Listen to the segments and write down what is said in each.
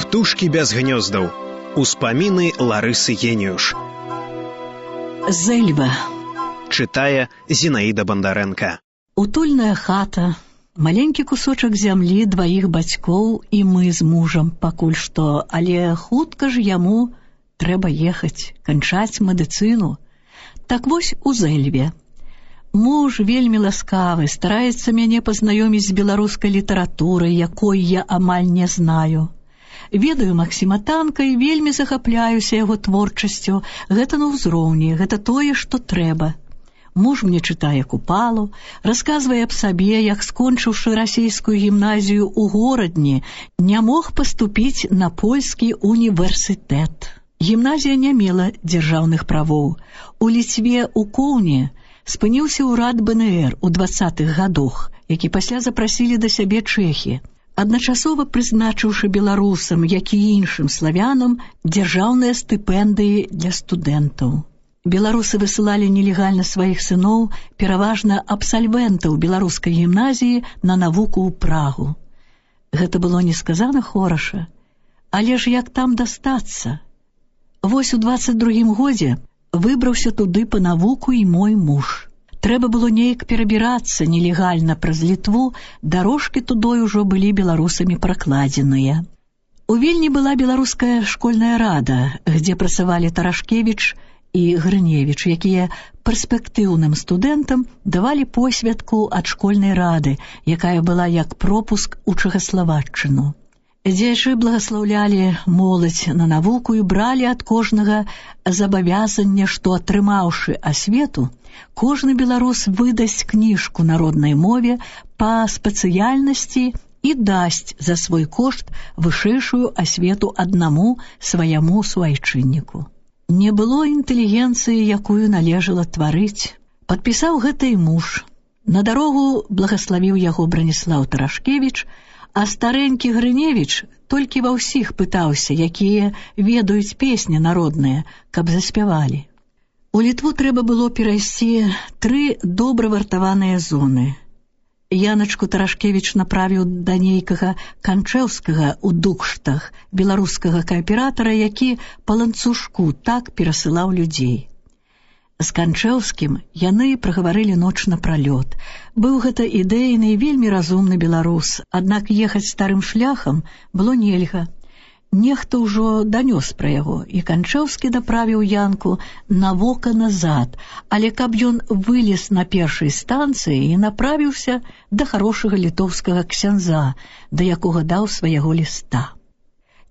Птушкі без гнёздаў. Успаміны Ларысы Геніюш. Зэльва. Чытае Зінаіда Бандарэнка. Утульная хата, маленькі кусочак зямлі дваіх бацькоў і мы з мужам пакуль што, але хутка ж яму трэба ехаць, канчаць медыцыну. Так вось у Зэльве. Муж вельмі ласкавы, стараецца мяне пазнаёміць з беларускай літаратурай, якой я амаль не знаю. Ведаю Максіма Танка і вельмі захапляюся яго творчасцю. Гэта на ўзроўні, гэта тое, што трэба. Муж мне чытае Купалу, расказвае аб сабе, як, скончыўшы расійскую гімназію ў горадні, не мог паступіць на польскі універсітэт. Гімназія не мела дзяржаўных правоў. У Ліцве, у Коўне, спыніўся ўрад БНР у 20-х гадах, які пасля запрасілі да сябе чэхі, адначасова прызначыўшы беларусам, як і іншым славянам, дзяржаўныя стыпендыі для студэнтаў. Беларусы высылалі нелегальна сваіх сыноў, пераважна абсальвентаў беларускай гімназіі, на навуку ў Прагу. Гэта было несказана хораша. Але ж як там дастацца? Вось у 22-м годзе выбраўся туды па навуку і мой муж. Трэба было неяк перабірацца нелегальна праз Літву, дарожкі тудой ужо былі беларусамі пракладзеныя. У Вільні была беларуская школьная рада, дзе працавалі Тарашкевіч і Грыневіч, якія перспектыўным студэнтам давалі посведку ад школьнай рады, якая была як пропуск у Чэхаславаччыну. Дзеячы благаслаўлялі моладзь на навуку і бралі ад кожнага забавязанне, што, атрымаўшы асвету, кожны беларус выдасць кніжку на роднай мове па спецыяльнасці і дасць за свой кошт вышэйшую асвету аднаму свайму суайчынніку. Не было інтэлігенцыі, якую належала тварыць. Падпісаў гэта і муж. На дарогу благаславіў яго Браніслаў Тарашкевіч, а старэнькі Грыневіч толькі ва ўсіх пытаўся, якія ведаюць песні народныя, каб заспявалі. У Літву трэба было перайсці 3 добра вартаваныя зоны. Яначку Тарашкевіч направіў да нейкага Канчэўскага ў Дукштах, беларускага кааператара, які па ланцужку так перасылаў людзей. З Канчэўскім яны прагаварылі ноч напралёт. Быў гэта ідэйны і вельмі разумны беларус, аднак ехаць старым шляхам было нельга. Нехта ўжо данёс пра яго, і Канчэўскі направіў Янку на вока назад, але каб ён вылез на першай станцыі і направіўся да харошага літоўскага ксяндза, да якога даў свайго ліста.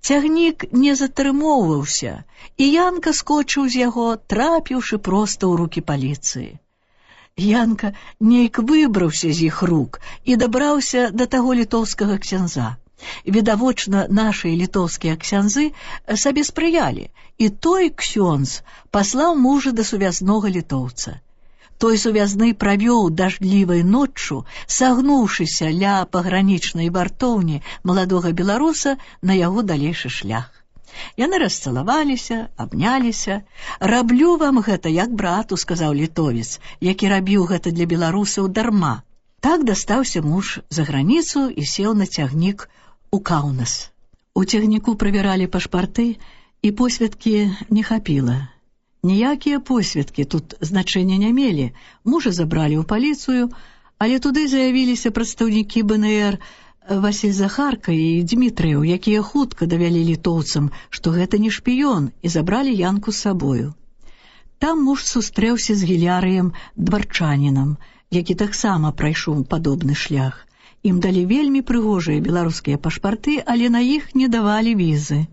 Цягнік не затрымоўваўся, і Янка скочыў з яго, трапіўшы проста ў рукі паліцыі. Янка нейк выбраўся з іх рук і дабраўся да таго літоўскага ксяндза. Відавочна, нашыя літоўскія ксяндзы сабе спрыялі, і той ксёндз паслаў мужа да сувязнога літоўца. Той сувязны правёў дажджлівай ноччу, сагнуўшыся ля пагранічнай вартоўні маладога беларуса на яго далейшы шлях. Яны расцалаваліся, абняліся. «Раблю вам гэта як брату», — сказаў літовец, які рабіў гэта для беларусаў дарма. Так дастаўся муж за граніцу і сеў на цягнік у Каўнас. У цягніку правяралі пашпарты, і посведкі не хапіла. Ніякія посведкі тут значэння не мелі. Мужа забралі ў паліцыю, але туды заявіліся прадстаўнікі БНР Васіль Захарка і Дмітрыеў, якія хутка давялі літоўцам, што гэта не шпіён, і забралі Янку з сабою. Там муж сустрэўся з Гілярыем Дварчанінам, які таксама прайшоў падобны шлях. Ім далі вельмі прыгожыя беларускія пашпарты, але на іх не давалі візы.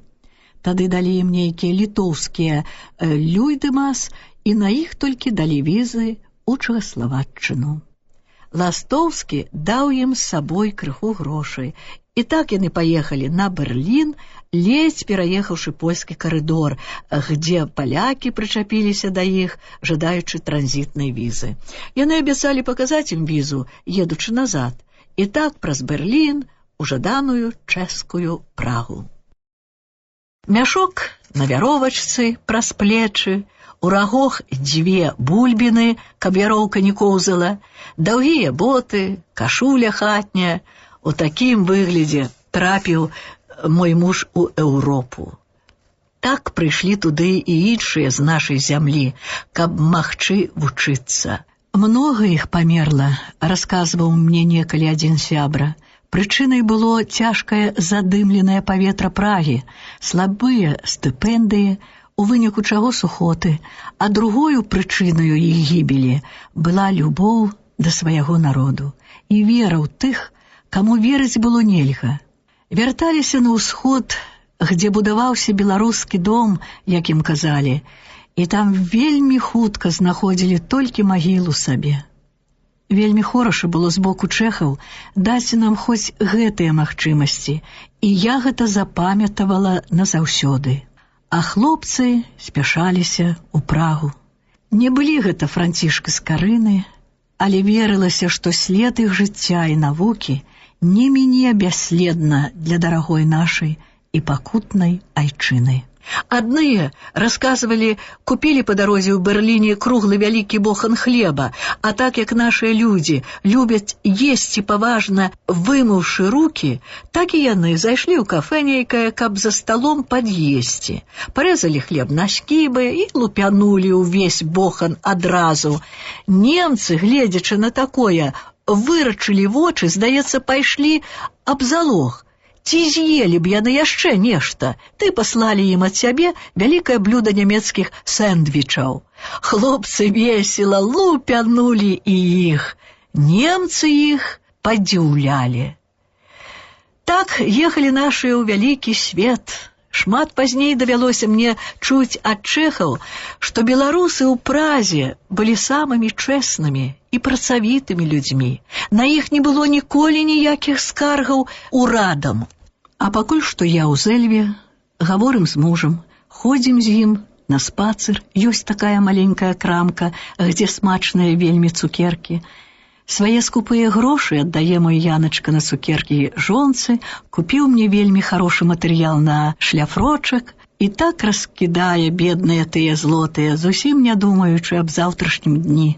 Тады далі ім нейкія літоўскія люйдымас, і на іх толькі далі візы ў Чэхаславаччыну. Ластоўскі даў ім з сабой крыху грошай, і так яны паехалі на Берлін, ледзь пераехаўшы польскі карыдор, дзе палякі прычапіліся да іх, жадаючы транзітнай візы. Яны абяцалі паказаць ім візу, едучы назад, і так праз Берлін у жаданую чэшскую Прагу. Мяшок на вяровачцы праз плечы, у рагох 2 бульбіны, каб вяроўка не коўзала, даўгія боты, кашуля хатняя. У такім выглядзе трапіў мой муж у Еўропу. Так прыйшлі туды і іншыя з нашай зямлі, каб магчы вучыцца. Многа іх памерла, расказваў мне некалі адзін сябра. Прычынай было цяжкае задымленае паветра Прагі, слабыя стыпендыі, у выніку чаго сухоты, а другою прычынаю іх гібелі была любоў да свайго народу і вера ў тых, каму верыць было нельга. Вярталіся на ўсход, где будаваўся беларускі дом, як ім казалі, і там вельмі хутка знаходзілі толькі магілу сабе. Вельмі хораша было з боку чэхаў даць нам хоць гэтыя магчымасці, і я гэта запамятавала назаўсёды. А хлопцы спяшаліся ў Прагу. Не былі гэта Францішка з Карыны, але верылася, што след іх жыцця і навукі не міне бясследна для дарагой нашай і пакутнай айчыны. Адныя, расказвалі, купілі па дарозе ў Берліне круглы вялікі бохан хлеба, а так як нашыя людзі любяць есці паважна, вымыўшы рукі, так і яны зайшлі ў кафэ нейкае, каб за сталом пад'есці. Парэзалі хлеб на скібы і лупянулі ўвесь бохан адразу. Немцы, гледзячы на такое, вырачылі вочы, здаецца, пайшлі аб залог. Ці з'елі б яны яшчэ нешта? Ты паслалі ім ад сябе вялікае блюда нямецкіх сэндвічаў. Хлопцы весела лупянулі і іх. Немцы іх падзіўлялі. Так ехалі нашыя ў вялікі свет. Шмат пазней давялося мне чуць ад чэхаў, што беларусы ў Празе былі самымі чэснымі і працавітымі людзьмі. На іх не было ніколі ніякіх скаргаў урадам. А пакуль што я ў Зэльве, гаворым з мужам, ходзім з ім на спацыр, ёсць такая маленькая крамка, где смачныя вельмі цукеркі. Свае скупыя грошы аддае мой Яначка на цукеркі жонцы, купіў мне вельмі хорошы матэрыял на шляфрочак і так раскідае бедныя тыя злотыя, зусім не думаючы аб заўтрашнім дні.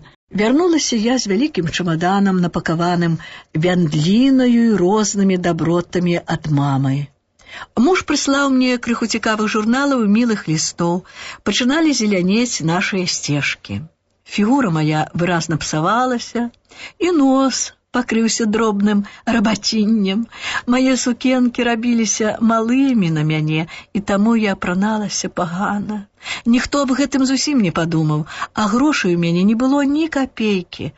Вярнулася я з вялікім чамаданам, напакаваным вяндлінаю і рознымі дабротамі ад мамы. Муж прыслаў мне крыху цікавых журналаў і мілых лістоў. Пачыналі зелянець нашыя сцежкі. Фігура моя выразна псавалася, і нос пакрыўся дробным рабаціннем. Мае сукенкі рабіліся малымі на мяне, і таму я апраналася пагана. Ніхто аб гэтым зусім не падумаў, а грошай у мяне не было ні капейкі.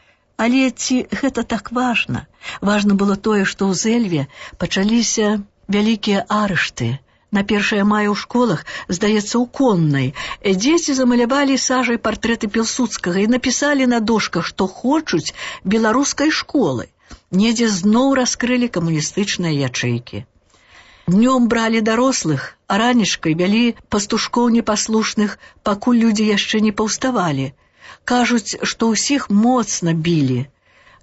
Але ці гэта так важна? Важна было тое, што ў Зэльве пачаліся вялікія арышты. На 1 мая ў школах, здаецца, у Коннай, дзеці замалявалі сажай партрэты Пілсудскага і напісалі на дошках, што хочуць беларускай школы. Недзе зноў раскрылі камуністычныя ячэйкі. Днём бралі дарослых, а ранішкай вялі пастушкоў непаслушных, пакуль людзі яшчэ не паўставалі. Кажуць, што ўсіх моцна білі.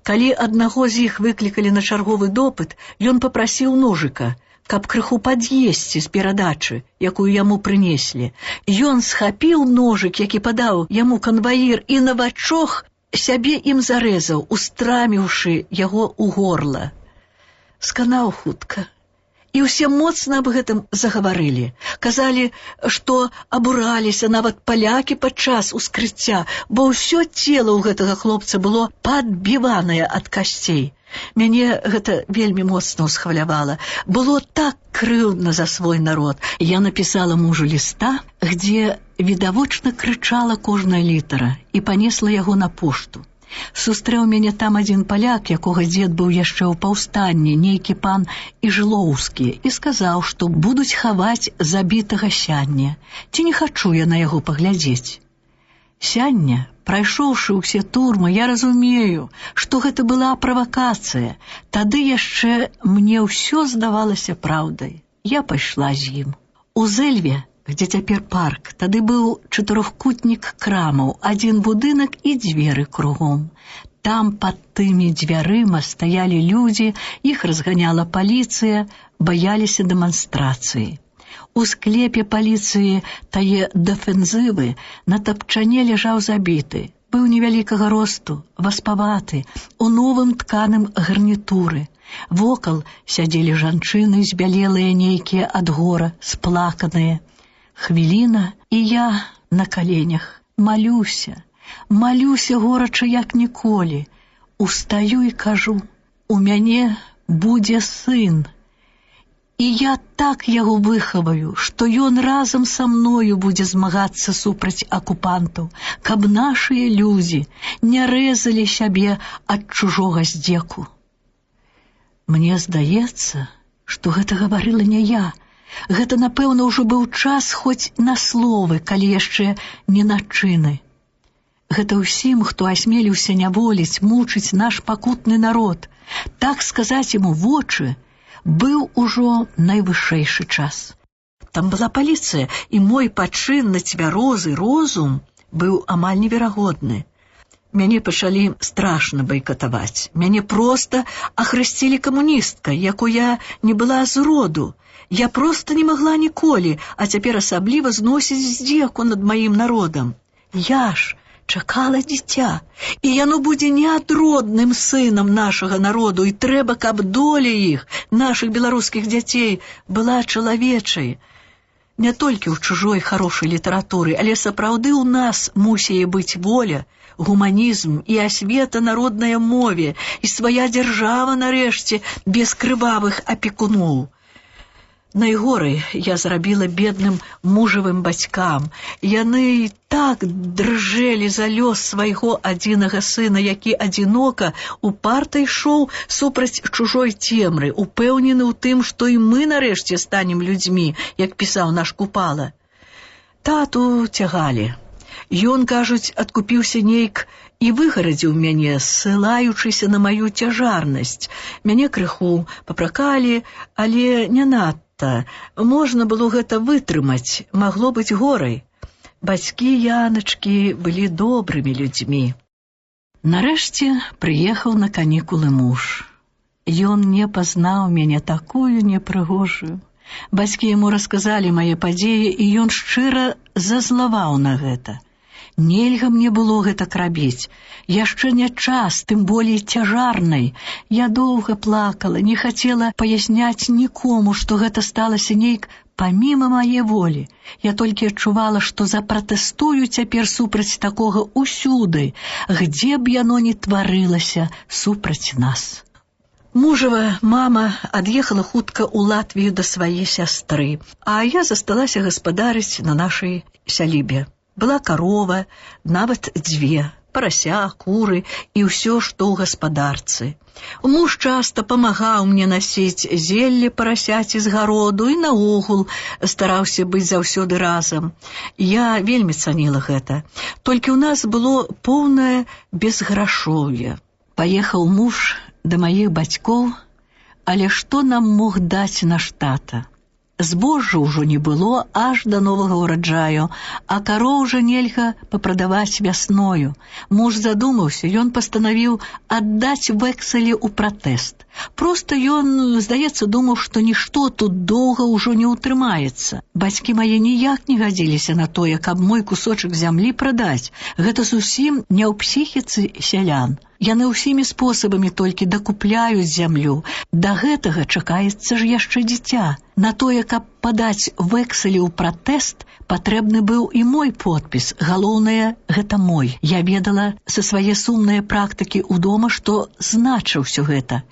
Калі аднаго з іх выклікалі на чарговы допыт, ён папрасіў ножыка, каб крыху пад'есці з перадачы, якую яму прынеслі. Ён схапіў ножык, які падаў яму канваір, і на вачох сябе ім зарэзаў, устраміўшы яго ў горла. Сканаў хутка. І ўсе моцна аб гэтым загаварылі. Казалі, што абураліся нават палякі падчас ускрыцця, бо ўсё цела ў гэтага хлопца было падбіванае ад касцей. Мяне гэта вельмі моцна ўсхвалявала. Было так крыўдна за свой народ. Я напісала мужу ліста, где відавочна крычала кожная літара, і панесла яго на пошту. Сустрэў мяне там адзін паляк, якога дзед быў яшчэ ў паўстанні, нейкі пан Іжлоўскі, і сказаў, што будуць хаваць забітага сяння. Ці не хачу я на яго паглядзець? Сяння, прайшоўшы ўсе турмы, я разумею, што гэта была правакацыя. Тады яшчэ мне ўсё здавалася праўдай. Я пайшла з ім. У Зэльве, где цяпер парк, тады быў чатырохкутнік крамаў, адзін будынак і дзверы кругом. Там пад тымі дзвярыма стаялі людзі, іх разганяла паліцыя, баяліся дэманстрацыі. У склепе паліцыі тае дэфензывы на тапчане ляжаў забіты. быў невялікага росту, васпаваты, у новым тканым гарнітуры. Вокал сядзелі жанчыны, збялелыя нейкія ад гора, сплаканыя. Хвіліна, і я на каленях. Малюся горача, як ніколі. Устаю і кажу, у мяне будзе сын. І я так яго выхаваю, што ён разам са мною будзе змагацца супраць акупантаў, каб нашыя людзі не рэзалі сябе ад чужога здзеку. Мне здаецца, што гэта гаварыла не я. Гэта, напэўна, ўжо быў час хоць на словы, калі яшчэ не на чыны. Гэта ўсім, хто асмеліўся няволіць, мучыць наш пакутны народ, так сказаць яму вочы, быў ужо найвышэйшы час. Там была паліцыя, і мой пачын на цвярозы розум быў амаль неверагодны. Мяне пачалі страшна байкатаваць. Мяне проста ахрысцілі камуністкай, якой я не была з роду. Я проста не магла ніколі, а цяпер асабліва зносіць здзеку над маім народам. Я ж чакала дзіця, і яно будзе неадродным сынам нашага народу, і трэба, каб доля іх, нашых беларускіх дзяцей, была чалавечай. Не толькі ў чужой харошай літаратуры, але сапраўды ў нас мусіе быць воля, гуманізм і асвета народнай мове, і свая дзяржава, нарэшце, без крывавых апекуноў. Найгорай я зрабіла бедным мужавым бацькам. Яны так дрыжэлі за лёс свайго адзінага сына, які адзінока упарта ішоў супраць чужой цемры, упэўнены ў тым, што і мы нарэшце станем людзьмі, як пісаў наш Купала. Тату цягалі. Ён, кажуць, адкупіўся нейк і выгарадзіў мяне, ссылаючыся на маю цяжарнасць. Мяне крыху папракалі, але не надта. Можна было гэта вытрымаць, магло быць горай. Бацькі Яначкі былі добрымі людзьмі. Нарэшце прыехаў на канікулы муж. Ён не пазнаў мяне такую непрыгожую. Бацькі яму расказалі мае падзеі, і ён шчыра зазлаваў на гэта. Нельга мне было гэтак рабіць. Яшчэ не час, тым болей цяжарнай. Я доўга плакала, не хацела паясняць нікому, што гэта сталася нейк паміма мае волі. Я толькі адчувала, што запратэстую цяпер супраць такога ўсюды, где б яно ні тварылася супраць нас. Мужава мама ад'ехала хутка ў Латвію да свае сястры, а я засталася гаспадарыць на нашай сялібе. Была карова, нават 2, парася, куры і ўсё, што ў гаспадарцы. Муж часта памагаў мне насіць зелле парасяці з гароду і наогул стараўся быць заўсёды разам. Я вельмі цаніла гэта. Толькі ў нас было поўнае безграшоўе. Паехаў муж да маіх бацькоў, але што нам мог даць наш тата? Збожжа ўжо не было аж да новага ўраджаю, а кароў жа нельга папрадаваць вясною. Муж задумаўся, ён пастанавіў аддаць вэксалі ў пратэст. Проста ён, здаецца, думаў, што нішто тут доўга ўжо не ўтрымаецца. Бацькі мае ніяк не гадзіліся на тое, каб мой кусочак зямлі прадаць. Гэта зусім не ў псіхіцы сялян. Яны ўсімі спосабамі толькі дакупляюць зямлю. Да гэтага чакаецца ж яшчэ дзіця. На тое, каб падаць вэксалі ў пратэст, патрэбны быў і мой подпіс. Галоўнае, гэта мой. Я ведала са свае сумныя практыкі ў дома, што значыць усё гэта.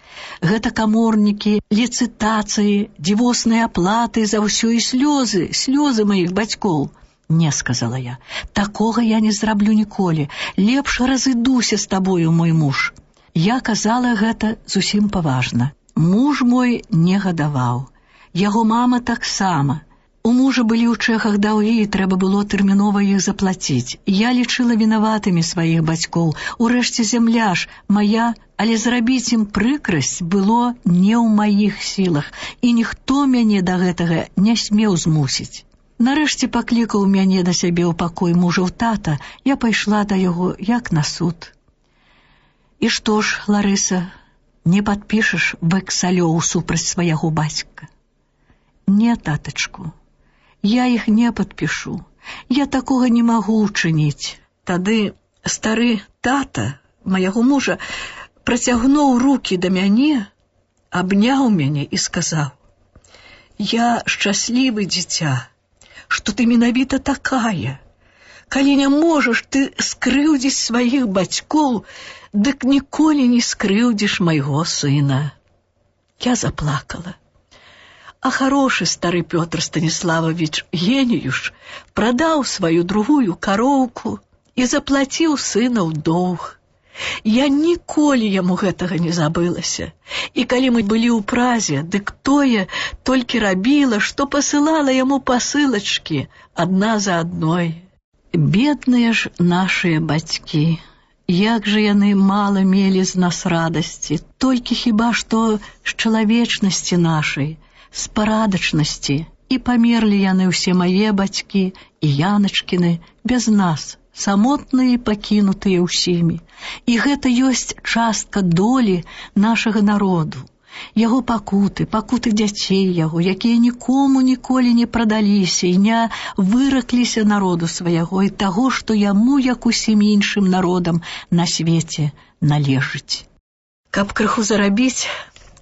Гэта каморнікі, ліцытацыі, дзівосныя аплаты за ўсё і слёзы маіх бацькоў. Не, сказала я, такога я не зраблю ніколі. Лепш разыдуся з табою, мой муж. Я казала гэта зусім паважна. Муж мой не гадаваў. Яго мама таксама. У мужа былі ў Чэхах даўгі, і трэба было тэрмінова іх заплаціць. Я лічыла вінаватымі сваіх бацькоў. Урэшце зямля ж мая, але зрабіць ім прыкрасць было не ў маіх сілах, і ніхто мяне да гэтага не смеў змусіць. Нарэшце паклікаў мяне да сябе ў пакой мужаў тата. Я пайшла да яго, як на суд. І што ж, Ларыса, не падпішаш вэксалёў супраць свайго бацька? Не, татачку, я іх не падпішу. Я такога не магу ўчыніць. Тады Стары тата майго мужа працягнуў рукі да мяне, абняў мяне і сказаў: «Я шчаслівы, дзіця, што ты менавіта такая. Калі не можаш ты скрыўдзіць сваіх бацькоў, дык ніколі не скрыўдзіш майго сына». Я заплакала. А хорошы стары Пётр Станіславович Геніюш прадаў сваю другую кароўку і заплаціў сына ў доўг. Я ніколі яму гэтага не забылася. І калі мы былі ў Празе, дык тое толькі рабіла, што пасылала яму пасылачкі адна за адной. Бедныя ж нашыя бацькі, як жа яны мала мелі з нас радасці, толькі хіба што з чалавечнасці нашай, з парадачнасці, і памерлі яны ўсе мае бацькі і Яначкіны без нас, самотныя і пакінутыя ўсімі. І гэта ёсць частка долі нашага народу, яго пакуты, пакуты дзяцей яго, якія нікому ніколі не прадаліся і не выракліся народу свайго і таго, што яму, як усім іншым народам на свеце, належыць. Каб крыху зарабіць,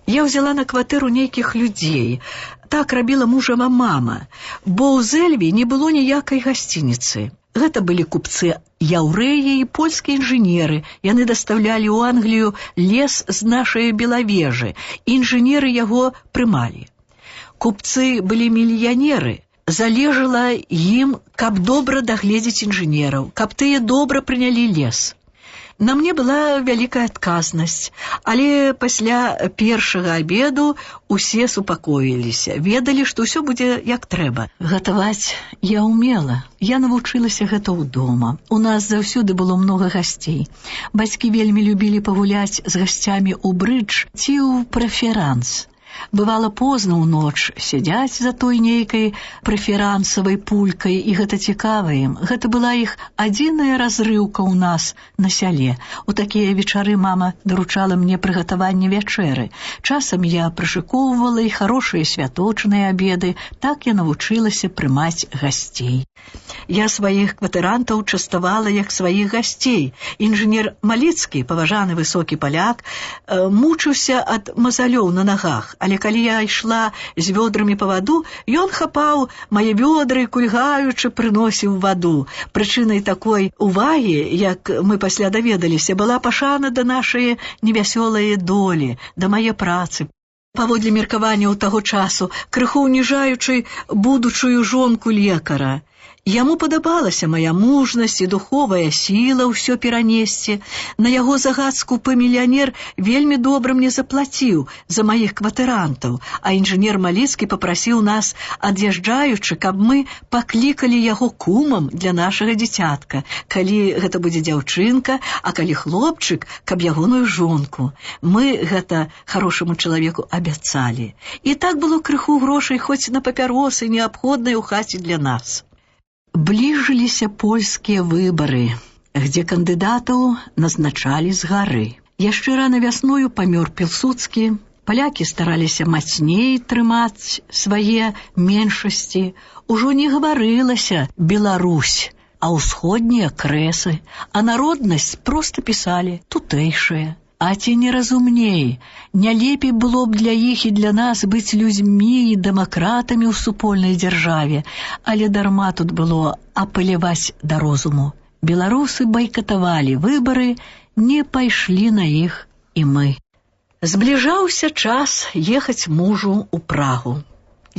я ўзяла на кватэру нейкіх людзей. Так рабіла мужава мама, бо ў Зэльве не было ніякай гасцініцы. Гэта былі купцы-яўрэі і польскія інжынеры. Яны дастаўлялі ў Англію лес з нашай Белавежы. Інжынеры яго прымалі. Купцы былі мільянеры. Залежала ім, каб добра дагледзець інжынераў, каб тыя добра прынялі лес. На мне была вялікая адказнасць, але пасля першага абеду усе супакоіліся, ведалі, што ўсё будзе як трэба. Гатаваць я ўмела, я навучылася гэта ў дома. У нас заўсёды было многа гасцей. Бацькі вельмі любілі пагуляць з гасцямі ў брыдж ці ў прэферанс. Бывала позна ў ноч, сядзяць за той нейкай прэферансавай пулькай, і гэта цікава ім. Гэта была іх адзіная разрыўка ў нас на сяле. У такія вечары мама даручала мне прыгатаванне вячэры. Часам я прышыкоўвала і хорошыя святочныя абеды, так я навучылася прымаць гасцей. Я сваіх кватэрантаў частавала як сваіх гасцей. Інжынер Маліцкі, паважаны высокі паляк, мучыўся ад мазалёў на нагах, але калі я ішла з вёдрамі па ваду, ён хапаў мае вёдры, кульгаючы прыносіў ваду. Прычынай такой увагі, як мы пасля даведаліся, была пашана да нашай невясёлай долі, да мае працы. Паводле меркаванняў таго часу, крыху ўніжаючы будучую жонку лекара. Яму падабалася мая мужнасць і духовая сіла ўсё перанесці. На яго загад скупы мільянер вельмі добра мне заплаціў за маіх кватэрантаў, а інжынер Маліцкі папрасіў нас, ад'язджаючы, каб мы паклікалі яго кумам для нашага дзіцятка. Калі гэта будзе дзяўчынка, а калі хлопчык, каб ягоную жонку. Мы гэта хорошаму чалавеку абяцалі. І так было крыху грошай хоць на папяросы, неабходныя ў хаце для нас. Бліжыліся польскія выбары, где кандыдатаў назначалі з гары. Яшчэ рана вясною памёр Пілсудскі, палякі стараліся мацней трымаць свае меншасці. Ужо не гаварылася «Беларусь», а ўсходнія крэсы, а народнасць проста пісалі «тутэйшая». А ці не разумней, не лепей было б для іх і для нас быць людзьмі і дэмакратамі ў супольнай дзяржаве, але дарма тут было апеляваць да розуму. Беларусы байкатавалі выбары, не пайшлі на іх і мы. Збліжаўся час ехаць мужу ў Прагу.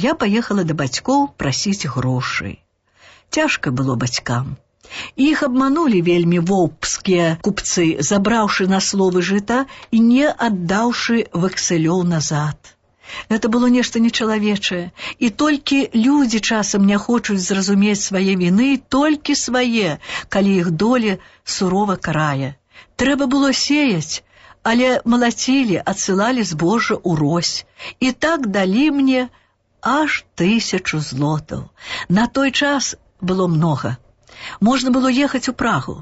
Я паехала да бацькоў прасіць грошай. Цяжка было бацькам. Іх абманулі вельмі воўпскія купцы, забраўшы на словы жыта і не аддаўшы вэксэлёў назад. Гэта было нешта нечалавечае, і толькі людзі часам не хочуць зразумець свае віны, толькі свае, калі іх доля сурова карае. Трэба было сеяць, але малацілі, адсылалі збожжа ўрось, і так далі мне аж 1000 злотаў. На той час было многа. Можна было ехаць у Прагу,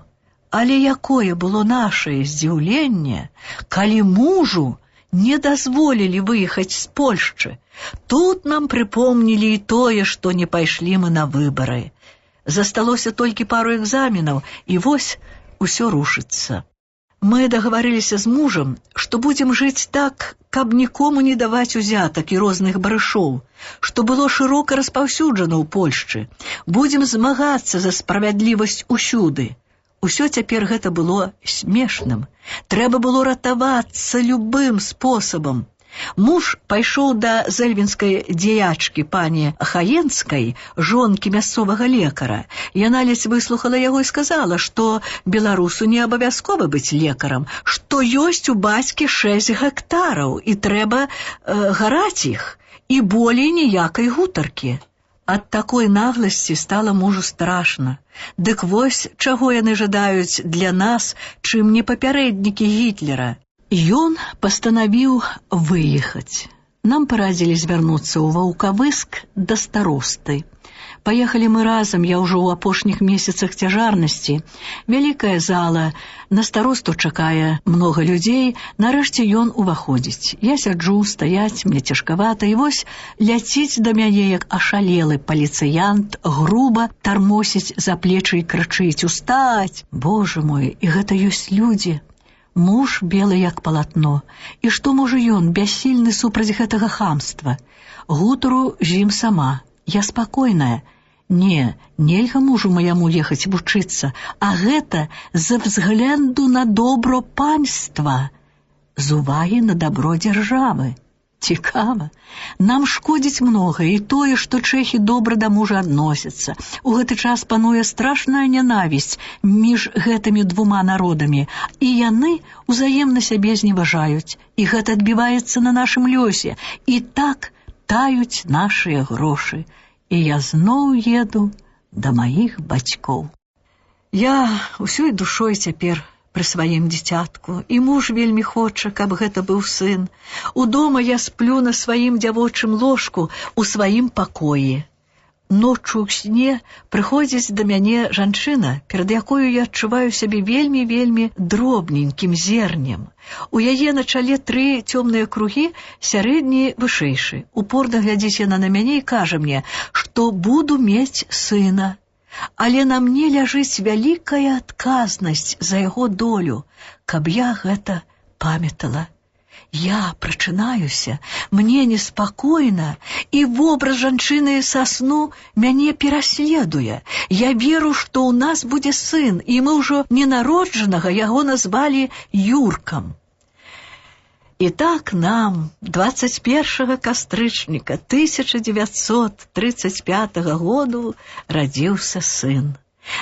але якое было нашае здзіўленне, калі мужу не дазволілі выехаць з Польшчы. Тут нам прыпомнілі і тое, што не пайшлі мы на выбары. Засталося толькі пару экзаменаў, і вось усё рушыцца. Мы дагаварыліся з мужам, што будзем жыць так, каб нікому не даваць узятак і розных барышоў, што было шырока распаўсюджана ў Польшчы. Будзем змагацца за справядлівасць усюды. Усё цяпер гэта было смешным. Трэба было ратавацца любым спосабам. Муж пайшоў да зэльвінскай дзеячкі пані Хаенскай, жонкі мясцовага лекара. Яна ледзь выслухала яго і сказала, што беларусу не абавязкова быць лекарам, што ёсць у бацькі 6 гектараў і трэба гараць іх, і болей ніякай гутаркі. Ад такой нагласці стала мужу страшна. Дык вось, чаго яны жадаюць для нас, чым не папярэднікі Гітлера. Ён пастанавіў выехаць. Нам парадзілі звярнуцца ў Ваўкавыск да старосты. Паехалі мы разам, я ўжо ў апошніх месяцах цяжарнасці. Вялікая зала, на старосту чакае многа людзей, нарэшце ён уваходзіць. Я сяджу, стаяць, мне цяжкавата, і вось ляціць да мяне, як ашалелы паліцыянт, груба тармосіць за плечы і крычыць: «Устаць! Боже мой, і гэта ёсць людзі!» Муж белы як палатно. І што можа ён, бяссільны супраць гэтага хамства? Гутару з ім сама. Я спакойная. Не, нельга мужу маяму ехаць вучыцца, а гэта з взгляду на добро панства, з увагі на добро дзяржавы. Цікава. Нам шкодзіць многа і тое, што чэхі добра да мужа адносяцца. У гэты час пануе страшная нянавісць між гэтымі двума народамі, і яны ўзаемна сябе зневажаюць, і гэта адбіваецца на нашым лёсе, і так таюць нашыя грошы. І я зноў еду да маіх бацькоў. Я усёй душой цяпер пры сваім дзіцятку, і муж вельмі хоча, каб гэта быў сын. Удома я сплю на сваім дзявочым ложку у сваім пакоі. Ноччу ў сне прыходзіць да мяне жанчына, перад якою я адчуваю сябе вельмі-вельмі дробненькім зернем. У яе на чале 3 цёмныя кругі, сярэдні вышэйшы. Упорна глядзіць яна на мяне і кажа мне, што буду мець сына. Але на мне ляжыць вялікая адказнасць за яго долю, каб я гэта памятала. Я прачынаюся, мне неспакойна, і вобраз жанчыны са сну мяне пераследуе. Я веру, што ў нас будзе сын, і мы ўжо ненароджанага яго назвалі Юркам. І так нам 21 кастрычніка 1935 году радзіўся сын.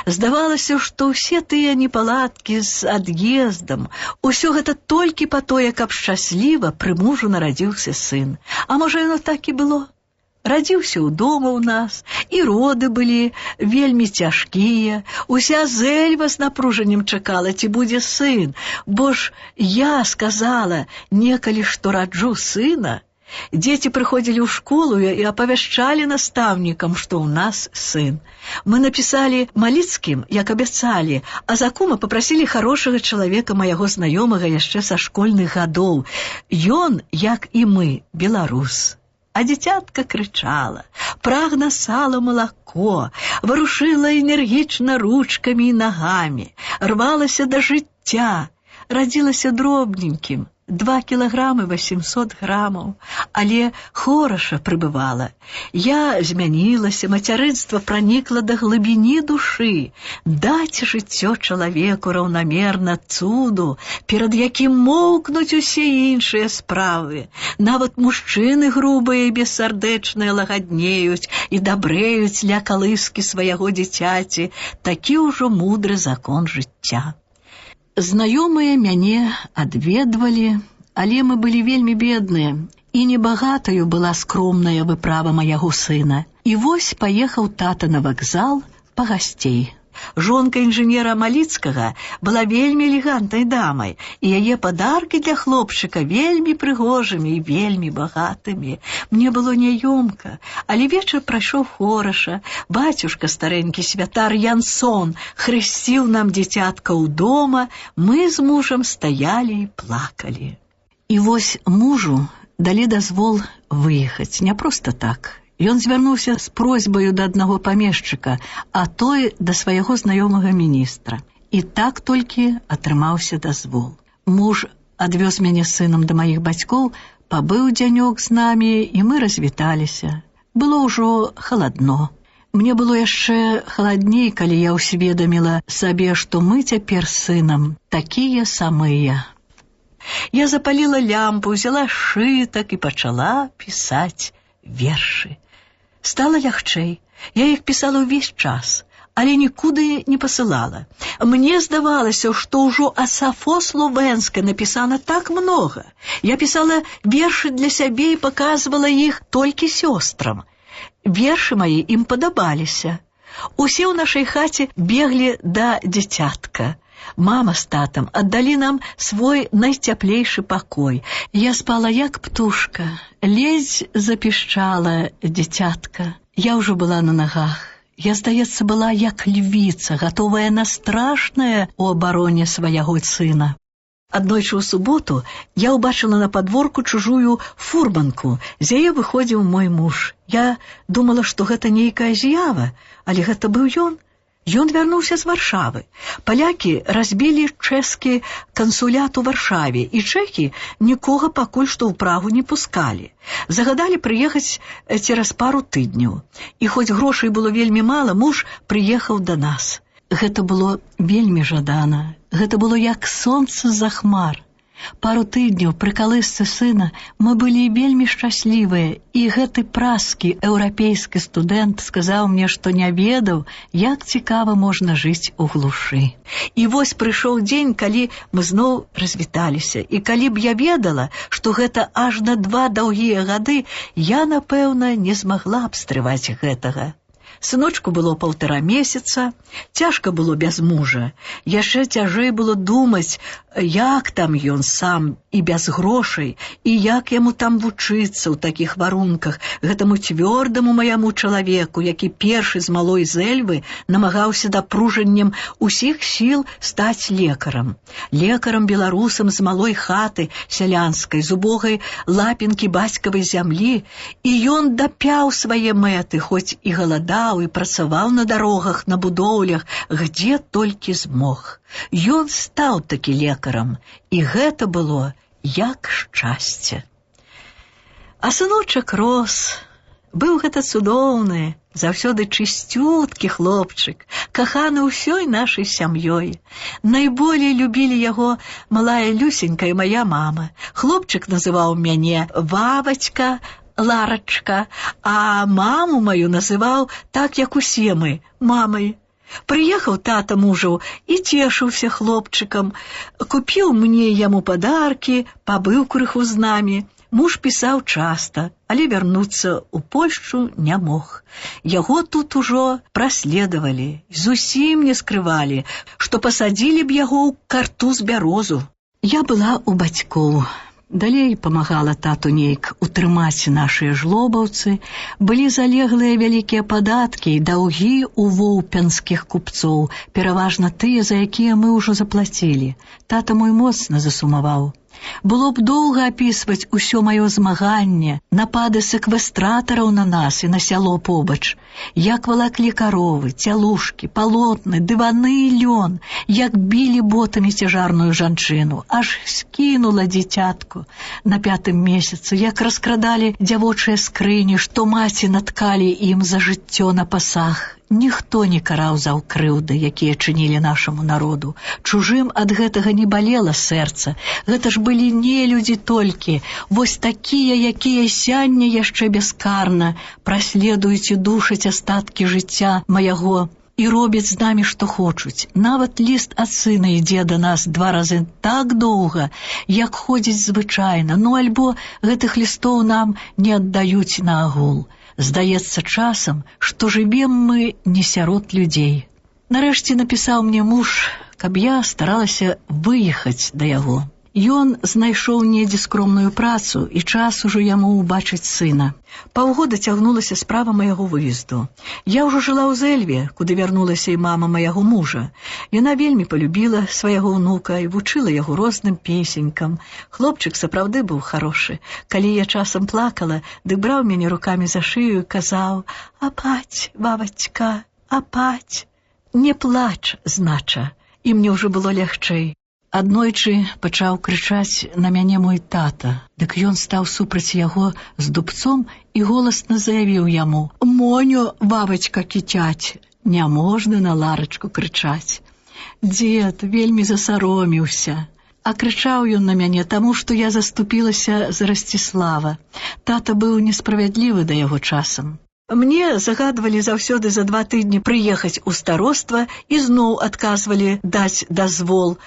Здавалася, што ўсе тыя непаладкі з ад'ездам, усё гэта толькі па тое, каб шчасліва пры мужу нарадзіўся сын. А можа, яно так і было? Радзіўся ў дома ў нас, і роды былі вельмі цяжкія. Уся Зэльва з напружаннем чакала, ці будзе сын, бо ж я сказала некалі, што раджу сына. Дзеці прыходзілі ў школу і апавяшчалі настаўнікам, што ў нас сын. Мы напісалі Маліцкім, як абяцалі, а за кума папрасілі хорошага чалавека, маяго знаёмага яшчэ са школьных гадоў. Ён, як і мы, беларус. А дзіцятка крычала, прагна сала малако, варушыла энергічна ручкамі і нагамі, рвалася да жыцця, радзілася дробненькім, 2 кілаграмы 800 грамаў, але хораша прыбывала. Я змянілася, мацярынства пранікла да глыбіні душы. Даць жыццё чалавеку раўнамерна цуду, перад якім моўкнуць усе іншыя справы. Нават мужчыны грубыя і бессардэчныя лагаднеюць і дабрэюць ля калыскі свайго дзіцяці. Такі ўжо мудры закон жыцця. Знаёмыя мяне адведвалі, але мы былі вельмі бедныя, і небагатаю была скромная выправа маяго сына. І вось паехаў тата на вакзал па гасцей. Жонка інжынера Маліцкага была вельмі элегантнай дамай, і яе падаркі для хлопчыка вельмі прыгожымі і вельмі багатымі. Мне было няёмка, але вечар прайшоў хораша. Бацюшка старэнькі святар Янсон хрысціў нам дзіцятка ў дома, мы з мужам стаялі і плакалі. І вось мужу далі дазвол выехаць, не проста так. Ён звярнуўся з просьбаю да аднаго памешчыка, а той да свайго знаёмага міністра. І так толькі атрымаўся дазвол. Муж адвёз мяне з сынам да маіх бацькоў, пабыў дзянёк з намі, і мы развіталіся. Было ўжо халадно. Мне было яшчэ халадней, калі я ўсведаміла сабе, што мы цяпер з сынам такія самыя. Я запаліла лямпу, взяла сшытак і пачала пісаць вершы. Стала лягчэй. Я іх пісала ўвесь час, але нікуды не пасылала. Мне здавалася, што ўжо о Сафо Словенскай напісана так многа. Я пісала вершы для сябе і паказвала іх толькі сёстрам. Вершы мае ім падабаліся. Усе ў нашай хаце беглі да дзіцятка. Мама з татам аддалі нам свой найцяплейшы пакой. Я спала як птушка, ледзь запішчала дзіцятка. Я ўжо была на нагах. Я, здаецца, была як львіца, гатовая на страшнае ў абароне свайго сына. Аднойчы ў суботу я ўбачыла на падворку чужую фурманку. З яе выходзіў мой муж. Я думала, што гэта нейкая з'ява, але гэта быў ён. Ён вярнуўся з Варшавы. Палякі разбілі чэшскі кансулят у Варшаве, і чэхі нікога пакуль што ў Прагу не пускалі. Загадалі прыехаць цераз пару тыдняў. І хоць грошай было вельмі мала, муж прыехаў да нас. Гэта было вельмі жадана. Гэта было як сонца за хмар. Пару тыдняў пры калысцы сына мы былі вельмі шчаслівыя, і гэты празкі еўрапейскі студэнт сказаў мне, што не ведаў, як цікава можна жыць у глушы. І вось прыйшоў дзень, калі мы зноў развіталіся, і калі б я ведала, што гэта аж на 2 даўгія гады, я, напэўна, не змагла б стрываць гэтага. Сыночку было 1,5 месяца, цяжка было без мужа. Яшчэ цяжэй было думаць, як там ён сам і без грошай, і як яму там вучыцца ў такіх варунках, гэтаму цвёрдаму маяму чалавеку, які першы з малой Зэльвы намагаўся дапружаннем усіх сіл стаць лекарам. Лекарам-беларусам з малой хаты сялянскай, з убогай лапінкі бацькавай зямлі, і ён дапяў свае мэты, хоць і галадаў, і працаваў на дарогах, на будоўлях, где толькі змог. Ён стаў такі лекарам, і гэта было як шчасце. А сыночак рос. Быў гэта цудоўны, заўсёды чысцюткі хлопчык, каханы ўсёй нашай сям'ёй. Найболей любілі яго малая Люсенька і мая мама. Хлопчык называў мяне Вавачка, Ларачка, а маму маю называў так, як усе мы, мамай. Прыехаў тата мужаў і цешыўся хлопчыкам. Купіў мне яму падаркі, пабыў крыху з намі. Муж пісаў часта, але вярнуцца ў Польшчу не мог. Яго тут ужо праследавалі, зусім не скрывалі, што пасадзілі б яго ў картуз бярозу. Я была ў бацькоў. Далей памагала тату нейк утрымаць нашыя жлобаўцы, былі залеглыя вялікія падаткі і даўгі ў воўпянскіх купцоў, пераважна тыя, за якія мы ўжо заплацілі. Тата мой моцна засумаваў. Было б доўга апісваць усё маё змаганне, напады сэквестратараў на нас і на сяло побач, як валаклі каровы, цялушкі, палотны, дываны і лён, як білі ботамі цяжарную жанчыну, аж скінула дзіцятку на 5-м месяцы, як раскрадалі дзявочыя скрыні, што маці наткалі ім за жыццё на пасах. Ніхто не караў за крыўды, якія чынілі нашаму народу. Чужым ад гэтага не балела сэрца. Гэта ж былі не людзі толькі, вось такія, якія сянне яшчэ бяскарна праследуюць і душаць астаткі жыцця маяго і робяць з намі, што хочуць. Нават ліст ад сына ідзе да нас 2 разы так доўга, як ходзіць звычайна, альбо гэтых лістоў нам не аддаюць на агул. Здаецца часам, што жывем мы не сярод людзей. Нарэшце напісаў мне муж, каб я старалася выехаць да яго. Ён знайшоў недзе скромную працу, і час ужо яму ўбачыць сына. Паўгода цягнулася справа майго выезду. Я ўжо жыла ў Зэльве, куды вярнулася і мама майго мужа. Яна вельмі полюбіла свайго ўнука і вучыла яго розным песенькам. Хлопчык сапраўды быў харошы. Калі я часам плакала, дык браў мяне рукамі за шыю і казаў: «Апаць, Вавачка, апаць». «Не плач, знача, і мне ўжо было лягчэй. Аднойчы пачаў крычаць на мяне мой тата, дык ён стаў супраць яго з дубцом і голасна заявіў яму: «Моню, бабачка, кіцяць, не можна на Ларачку крычаць». Дзед вельмі засароміўся. А крычаў ён на мяне, таму што я заступілася за Расціслава. Тата быў несправядлівы да яго часам. Мне загадвалі заўсёды за 2 тыдні прыехаць у староства і зноў адказвалі даць дазвол.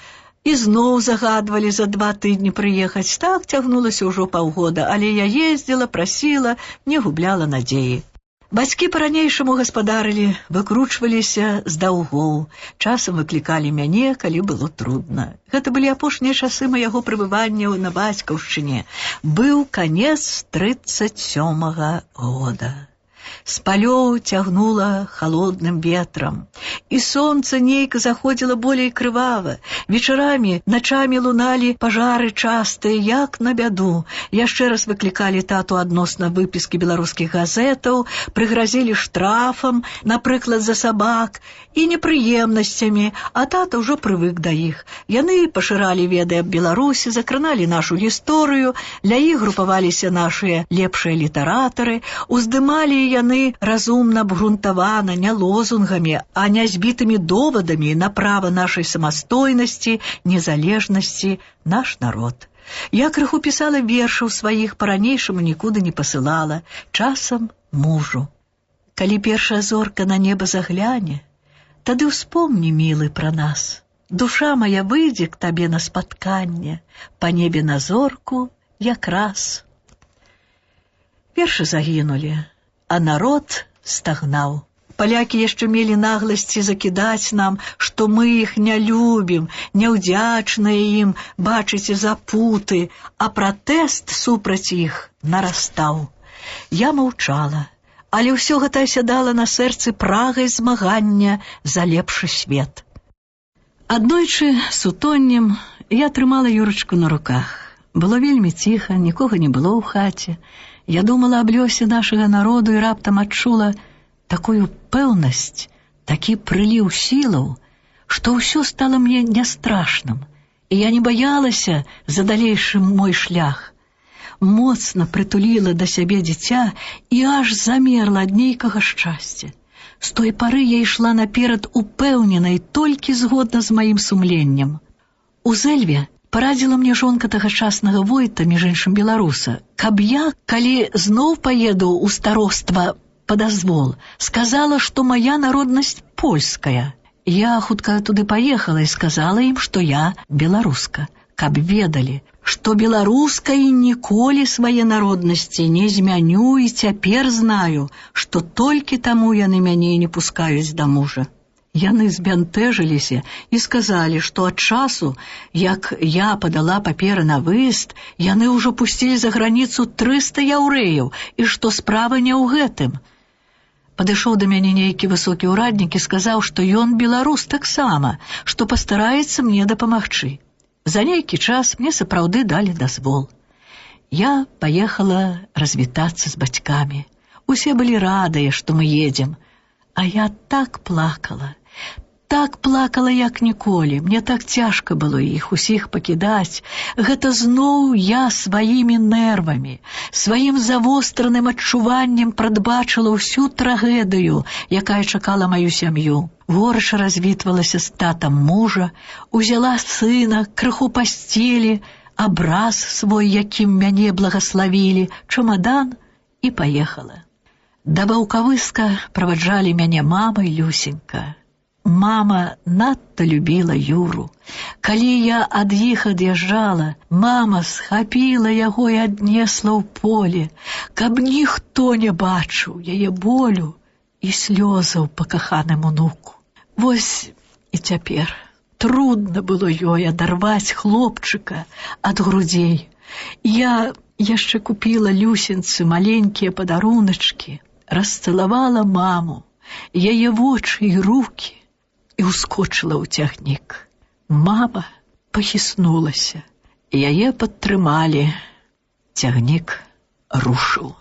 І зноў загадвалі за 2 тыдні прыехаць. Так цягнулася ўжо паўгода, але я ездзіла, прасіла, не губляла надзеі. Бацькі па-ранейшаму гаспадарылі, выкручваліся з даўгоў. Часам выклікалі мяне, калі было трудна. Гэта былі апошнія часы майго прыбывання на бацькаўшчыне. Быў канец 37-го года. З палёў цягнула халодным ветрам, і сонца нейка заходзіла болей крывава. Вечарамі, начамі луналі пажары частыя, як на бяду. Яшчэ раз выклікалі тату адносна выпіскі беларускіх газетаў, прыгразілі штрафам, напрыклад, за сабак, і непрыемнасцямі, а тата ўжо прывык да іх. Яны пашыралі веды аб Беларусі, закраналі нашу гісторыю, ля іх групаваліся нашыя лепшыя літаратары, уздымалі яны разумна, абгрунтавана, не лозунгамі, а нязбітымі довадамі на права нашай самастойнасці, незалежнасці, наш народ. Я крыху пісала вершаў сваіх, па-ранейшаму нікуды не пасылала, часам мужу. Калі першая зорка на неба загляне, тады ўспомні, мілы, пра нас. Душа моя выйдзе к табе на спатканне, па небе на зорку якраз. Вершы загінулі, а народ стагнаў. Палякі яшчэ мелі нагласці закідаць нам, што мы іх не любім, няўдзячныя ім, бачыце, запуты, а пратэст супраць іх нарастаў. Я маўчала, але ўсё гэта асядала на сэрцы прагай змагання за лепшы свет. Аднойчы сутоннем я трымала Юрачку на руках. Было вельмі ціха, нікога не было ў хаце. Я думала аб лёсе нашага народу і раптам адчула такую пэўнасць, такі прыліў сілаў, што ўсё стала мне нястрашным, і я не баялася за далейшы мой шлях. Моцна прытуліла да сябе дзіця і аж замерла ад нейкага шчасця. З той пары я ішла наперад упэўненай толькі згодна з маім сумленнем. У Зэльве парадзіла мне жонка тагачаснага войта, між іншым беларуса, каб я, калі зноў паеду ў староства па дазвол, сказала, што мая народнасць польская. Я хутка туды паехала і сказала ім, што я беларуска, каб ведалі, што беларускай ніколі свае народнасці не змяню, і цяпер знаю, што толькі таму яны мяне не пускаюць да мужа. Яны збянтэжыліся і сказалі, што ад часу, як я падала паперы на выезд, яны ўжо пусцілі за граніцу 300 яўрэяў, і што справа не ў гэтым. Падышоў да мяне нейкі высокі ўраднік і сказаў, што ён беларус таксама, што пастараецца мне дапамагчы. За нейкі час мне сапраўды далі дазвол. Я паехала развітацца з бацькамі. Усе былі радыя, што мы едзем. А я так плакала, як ніколі. Мне так цяжка было іх усіх пакідаць. Гэта зноў я сваімі нервамі, сваім завостраным адчуваннем прадбачыла ўсю трагедыю, якая чакала маю сям'ю. Горача развітвалася з татам мужа, узяла сына, крыху пасцелі, абраз свой, якім мяне благаславілі, чамадан і паехала. Да Ваўкавыска праваджалі мяне мама і Люсенька. Мама надта любіла Юру. Калі я ад іх ад'язджала, мама схапіла яго і аднесла ў поле, каб ніхто не бачыў яе болю і слёзаў па каханым унуку. Вось і цяпер трудна было ёй адарваць хлопчыка ад грудзей. Я яшчэ купіла Люсенцы маленькія падаруначкі, расцалавала маму, яе вочы і рукі і ўскочыла ў цягнік. Мама пахіснулася, яе падтрымалі. Цягнік рушыў.